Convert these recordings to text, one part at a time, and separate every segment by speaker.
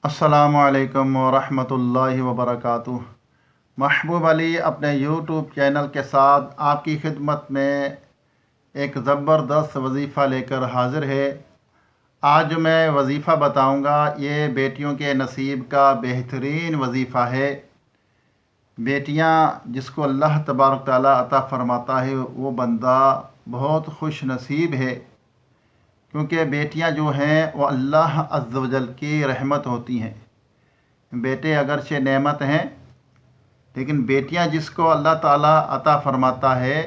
Speaker 1: السلام علیکم ورحمۃ اللہ وبرکاتہ۔ محبوب علی اپنے یوٹیوب چینل کے ساتھ آپ کی خدمت میں ایک زبردست وظیفہ لے کر حاضر ہے۔ آج جو میں وظیفہ بتاؤں گا یہ بیٹیوں کے نصیب کا بہترین وظیفہ ہے۔ بیٹیاں جس کو اللہ تبارک تعالیٰ عطا فرماتا ہے وہ بندہ بہت خوش نصیب ہے، کیونکہ بیٹیاں جو ہیں وہ اللہ عز و جل کی رحمت ہوتی ہیں۔ بیٹے اگرچہ نعمت ہیں، لیکن بیٹیاں جس کو اللہ تعالیٰ عطا فرماتا ہے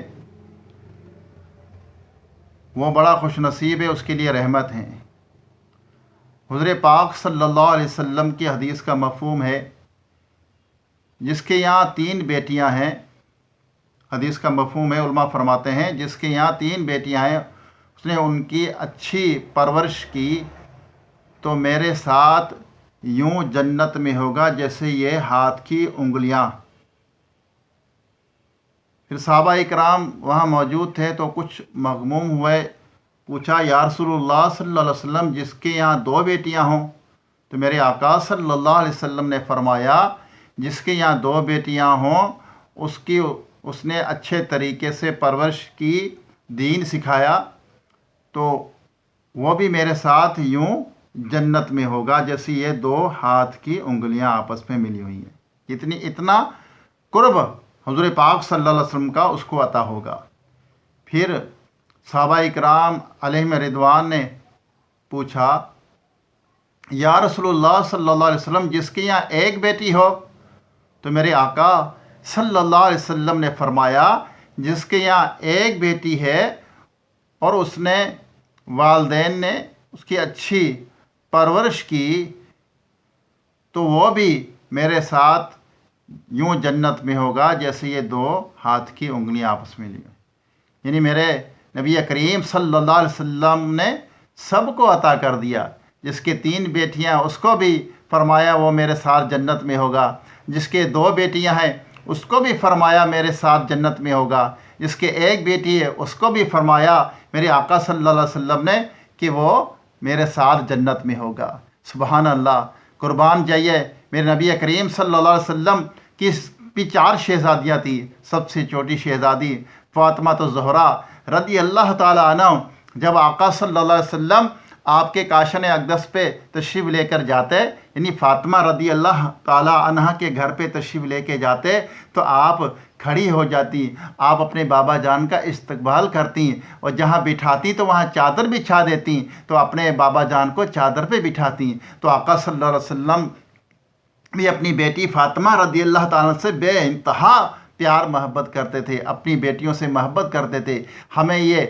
Speaker 1: وہ بڑا خوش نصیب ہے، اس کے لیے رحمت ہیں۔ حضور پاک صلی اللہ علیہ وسلم کی حدیث کا مفہوم ہے، جس کے یہاں 3 بیٹیاں ہیں، حدیث کا مفہوم ہے، علماء فرماتے ہیں جس کے یہاں 3 بیٹیاں ہیں، اس نے ان کی اچھی پرورش کی تو میرے ساتھ یوں جنت میں ہوگا جیسے یہ ہاتھ کی انگلیاں۔ پھر صحابہ اکرام وہاں موجود تھے تو کچھ مغموم ہوئے، پوچھا یا رسول اللہ صلی اللہ علیہ وسلم جس کے یہاں 2 بیٹیاں ہوں؟ تو میرے آقا صلی اللہ علیہ وسلم نے فرمایا جس کے یہاں 2 بیٹیاں ہوں اس نے اچھے طریقے سے پرورش کی، دین سکھایا تو وہ بھی میرے ساتھ یوں جنت میں ہوگا جیسے یہ 2 ہاتھ کی انگلیاں آپس میں ملی ہوئی ہیں۔ اتنا قرب حضور پاک صلی اللہ علیہ وسلم کا اس کو عطا ہوگا۔ پھر صحابہ اکرام علیہم رضوان نے پوچھا یا رسول اللہ صلی اللہ علیہ وسلم جس کے یہاں 1 بیٹی ہو؟ تو میرے آقا صلی اللہ علیہ وسلم نے فرمایا جس کے یہاں 1 بیٹی ہے اور اس نے والدین نے اس کی اچھی پرورش کی تو وہ بھی میرے ساتھ یوں جنت میں ہوگا جیسے یہ 2 ہاتھ کی انگلیاں آپس میں لی۔ یعنی میرے نبی کریم صلی اللہ علیہ وسلم نے سب کو عطا کر دیا۔ جس کے 3 بیٹیاں اس کو بھی فرمایا وہ میرے ساتھ جنت میں ہوگا، جس کے 2 بیٹیاں ہیں اس کو بھی فرمایا میرے ساتھ جنت میں ہوگا، جس کے 1 بیٹی ہے اس کو بھی فرمایا میرے آقا صلی اللہ علیہ وسلم نے کہ وہ میرے ساتھ جنت میں ہوگا۔ سبحان اللہ، قربان جائیے میرے نبی کریم صلی اللہ علیہ وسلم کی بھی 4 شہزادیاں تھیں۔ سب سے چھوٹی شہزادی فاطمہ الزہرا رضی اللہ تعالیٰ عنہ، جب آقا صلی اللہ علیہ وسلم آپ کے کاشن اقدس پہ تشریف لے کر جاتے، یعنی فاطمہ رضی اللہ تعالیٰ عنہ کے گھر پہ تشریف لے کے جاتے تو آپ کھڑی ہو جاتی، آپ اپنے بابا جان کا استقبال کرتی اور جہاں بٹھاتی تو وہاں چادر بچھا دیتی تو اپنے بابا جان کو چادر پہ بٹھاتی۔ تو آقا صلی اللہ علیہ وسلم بھی اپنی بیٹی فاطمہ رضی اللہ تعالیٰ سے بے انتہا پیار محبت کرتے تھے، اپنی بیٹیوں سے محبت کرتے تھے۔ ہمیں یہ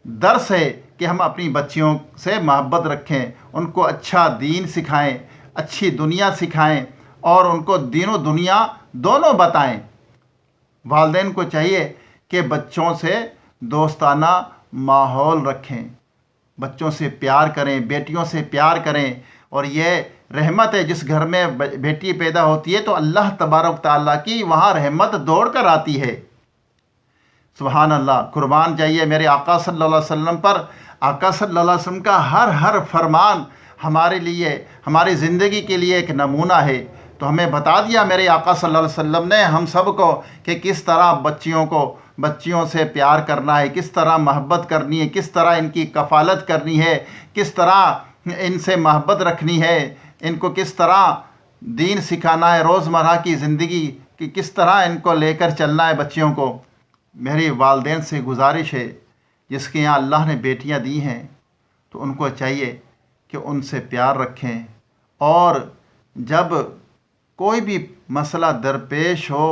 Speaker 1: درس ہے کہ ہم اپنی بچیوں سے محبت رکھیں، ان کو اچھا دین سکھائیں، اچھی دنیا سکھائیں اور ان کو دین و دنیا دونوں بتائیں۔ والدین کو چاہیے کہ بچوں سے دوستانہ ماحول رکھیں، بچوں سے پیار کریں، بیٹیوں سے پیار کریں، اور یہ رحمت ہے جس گھر میں بیٹی پیدا ہوتی ہے تو اللہ تبارک تعالیٰ کی وہاں رحمت دوڑ کر آتی ہے۔ سبحان اللہ، قربان جائیے میرے آقا صلی اللہ علیہ وسلم پر۔ آقا صلی اللہ علیہ وسلم کا ہر فرمان ہمارے لیے، ہماری زندگی کے لیے ایک نمونہ ہے۔ تو ہمیں بتا دیا میرے آقا صلی اللہ علیہ وسلم نے ہم سب کو کہ کس طرح بچیوں سے پیار کرنا ہے، کس طرح محبت کرنی ہے، کس طرح ان کی کفالت کرنی ہے، کس طرح ان سے محبت رکھنی ہے، ان کو کس طرح دین سکھانا ہے، روزمرہ کی زندگی کی کس طرح ان کو لے کر چلنا ہے بچیوں کو۔ میری والدین سے گزارش ہے جس کے یہاں اللہ نے بیٹیاں دی ہیں تو ان کو چاہیے کہ ان سے پیار رکھیں، اور جب کوئی بھی مسئلہ درپیش ہو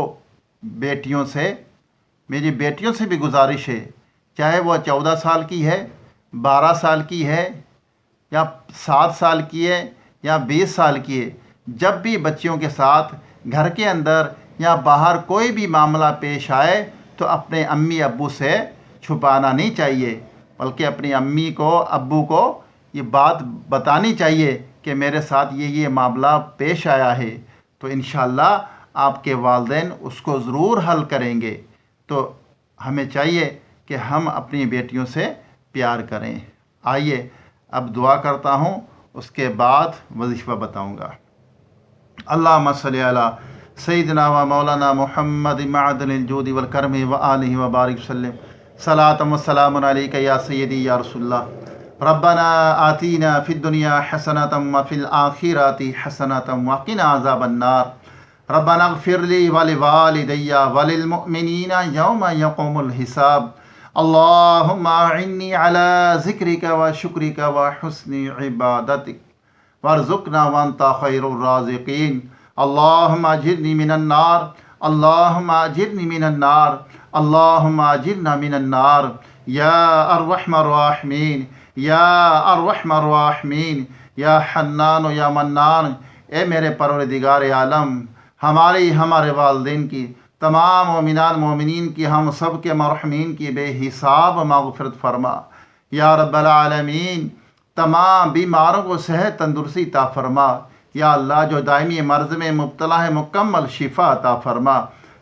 Speaker 1: بیٹیوں سے، میری بیٹیوں سے بھی گزارش ہے، چاہے وہ 14 سال کی ہے، 12 سال کی ہے یا 7 سال کی ہے یا 20 سال کی ہے، جب بھی بچیوں کے ساتھ گھر کے اندر یا باہر کوئی بھی معاملہ پیش آئے تو اپنے امی ابو سے چھپانا نہیں چاہیے، بلکہ اپنی امی کو ابو کو یہ بات بتانی چاہیے کہ میرے ساتھ یہ معاملہ پیش آیا ہے، تو انشاءاللہ آپ کے والدین اس کو ضرور حل کریں گے۔ تو ہمیں چاہیے کہ ہم اپنی بیٹیوں سے پیار کریں۔ آئیے اب دعا کرتا ہوں، اس کے بعد وظیفہ بتاؤں گا۔ अल्लाहुम्मा सल्लि अला सय्यिदिना व मौलाना मुहम्मद मअदनिल जूदि वल करमी व आलिहि व बारिक वसल्लम सलातम व सलामुन अलैका या सय्यदी या रसूलल्लाह रब्बना आतीना फिद दुनिया हसनतम व फिल आखिरति हसनतम व क़िना अज़ाबन नार रब्बना इग़फ़िर ली व लिवालिदैया व लिल मुअमिनीना यौमा यक़ूमुल हिसाब अल्लाहुम्मा अइन्नी अला ज़िक्रिका व शुक्रिका व हुस्नि इबादतिक वर्ज़ुक़ना व अंता खैरुर राज़िक़ीन अल्लाहुम्मा अजिरनी मिनन नार अल्लाहुम्मा अजिरनी मिनन नार अल्लाहुम्मा अजिरना मिनन नार या अर्हमर राहिमीन या अर्हमर राहिमीन या हन्नान या मन्नान। ए मेरे परवरदिगार आलम, हमारे वालिदैन की, तमाम मोमिनान मोमिनीन की, हम सब के मरहमीन की बेहिसाब मग़फ़िरत फरमा या रब्बल आलमीन। तमाम बीमारों को सेहत तंदुरुस्ती अता फरमा या अल्लाह। जो दायमी मर्ज़ में मुब्तला है मुकम्मल शिफा अता फरमा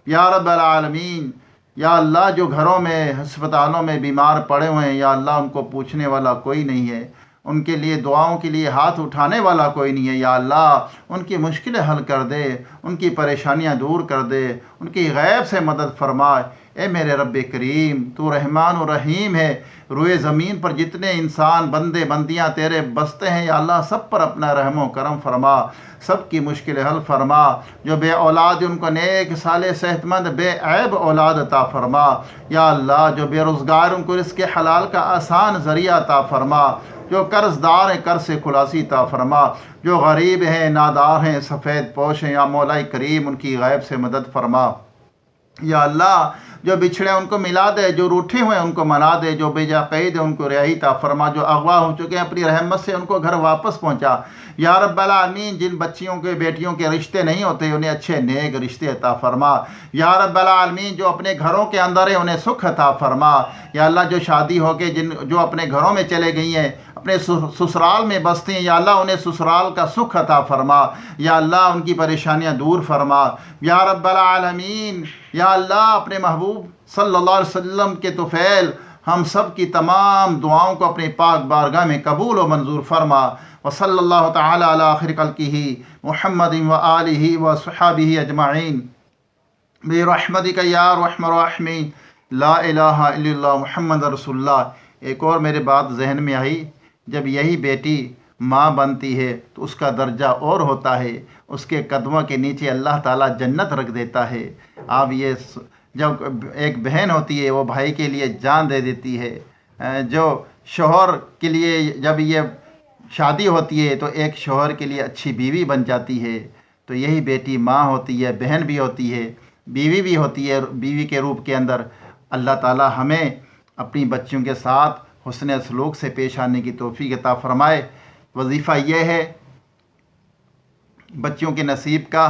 Speaker 1: या रब्बल आलमीन। या अल्लाह, जो घरों में हस्पतालों में बीमार पड़े हुए हैं या अल्लाह, उनको पूछने वाला कोई नहीं है, उनके लिए दुआओं के लिए हाथ उठाने वाला कोई नहीं है या अल्लाह, उनकी मुश्किलें हल कर दे, उनकी परेशानियां दूर कर दे, उनकी गैब से मदद फरमाए। ए मेरे रब्ब करीम, तू रहमान और रहीम है। रुए ज़मीन पर जितने इंसान बंदे बंदियां तेरे बसते हैं या अल्लाह, सब पर अपना रहम व करम फरमा, सब की मुश्किलें हल फरमा। जो बे औलाद उनको नेक साले सेहतमंद बेऐब औलाद अता फरमा या अल्लाह। जो बेरोज़गार उनको रिज़्क़ हलाल का आसान ज़रिया अता फरमा। जो कर्ज़दार हैं कर्ज़ से खुलासी अता फरमा। जो गरीब हैं नादार हैं सफ़ेद पोश हैं या मौला करीम, उनकी गैब से मदद फरमा या अल्लाह। जो बिछड़े उनको मिला दे, जो रूठे हुए उनको मना दे, जो बेजा कैद है उनको रिहाई अता फरमा, जो अगवा हो चुके हैं अपनी रहमत से उनको घर वापस पहुँचा या रब्बल आलमीन। जिन बच्चियों के बेटियों के रिश्ते नहीं होते उन्हें अच्छे नेक रिश्ते अता फरमा या रब्बल आलमीन। जो अपने घरों के अंदर है उन्हें सुख अता फरमा या अल्लाह। जो शादी हो के जो अपने घरों में चले गई हैं, अपने ससुराल में बसती हैं या अल्लाह, उन्हें ससुराल का सुख अता फरमा या अल्लाह। उनकी परेशानियां दूर फरमा या रब्बल आलमीन या अल्लाह। अपने महबूब सल्लल्लाहु अलैहि वसल्लम के तुफ़ैल हम सब की तमाम दुआओं को अपने पाक बारगाह में कबूल व मंजूर फरमा। व सल्लल्लाहु तआला अला खैरि खल्क़िही मुहम्मदिन व आलिही व सहाबिही अजमाइन बिरहमतिका या अरहमर राहिमीन ला इलाहा इल्लल्लाह मुहम्मद रसूलुल्लाह। एक और मेरे बात जहन में आई, जब यही बेटी माँ बनती है तो उसका दर्जा और होता है, उसके कदमों के नीचे अल्लाह ताला जन्नत रख देता है। आप ये, जब एक बहन होती है वो भाई के लिए जान दे देती है, जो शोहर के लिए जब ये शादी होती है तो एक शोहर के लिए अच्छी बीवी बन जाती है। तो यही बेटी माँ होती है, बहन भी होती है, बीवी भी होती है। बीवी के रूप के अंदर अल्लाह ताला हमें अपनी बच्चियों के साथ हुस्न सलूक से पेश आने की तौफीक अता फरमाए। वजीफ़ा ये है बच्चियों के नसीब का,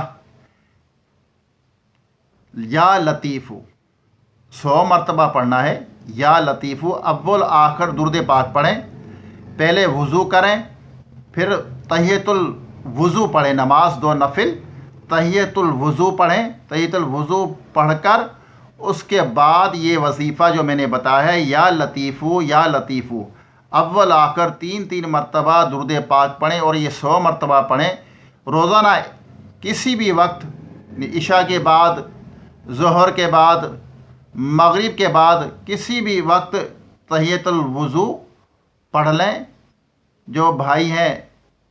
Speaker 1: या लतीफ़ु 100 मरतबा पढ़ना है। या लतीफ़ु अव्वल आखिर दुरूद पाक पढ़ें, पहले वज़ू करें, फिर तहियतुल वज़ू पढ़ें, नमाज 2 नफिल तहियतुल वज़ू पढ़ें। तहियतुल वज़ू पढ़कर उसके बाद ये वजीफ़ा जो मैंने बताया है, या लतीफ़ु अव्वल आखिर 3 मरतबा दुरूद पाक पढ़ें और ये 100 मरतबा पढ़ें रोज़ाना। किसी भी वक्त, इशा के बाद, ज़ोहर के बाद, मगरिब के बाद, किसी भी वक्त तहियतुल वज़ू पढ़ लें। जो भाई हैं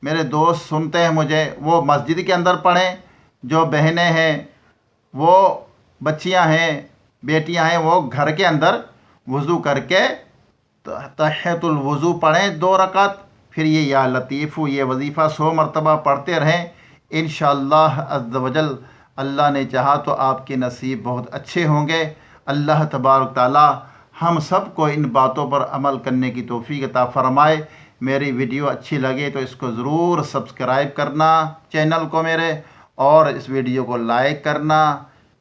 Speaker 1: मेरे दोस्त सुनते हैं मुझे, वो मस्जिद के अंदर पढ़ें। जो बहनें हैं, वो बच्चियां हैं, बेटियां हैं, वो घर के अंदर वज़ू करके तहियतुल वज़ू पढ़ें 2 रकात। फिर ये या लतीफ़ु ये वजीफ़ा 100 मरतबा पढ़ते रहें। इंशाअल्लाह अज़्ज़ वजल अल्लाह ने चाहा तो आपके नसीब बहुत अच्छे होंगे। अल्लाह तबारक ताला हम सब को इन बातों पर अमल करने की तौफीक अता फ़रमाए। मेरी वीडियो अच्छी लगे तो इसको ज़रूर सब्सक्राइब करना चैनल को मेरे, और इस वीडियो को लाइक करना,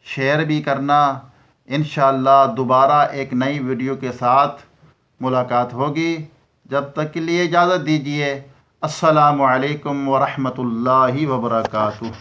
Speaker 1: शेयर भी करना। इंशाअल्लाह दोबारा एक नई वीडियो के साथ मुलाकात होगी। जब तक के लिए इजाज़त दीजिए। अस्सलामु अलैकुम व रहमतुल्लाहि व बरकातुहू।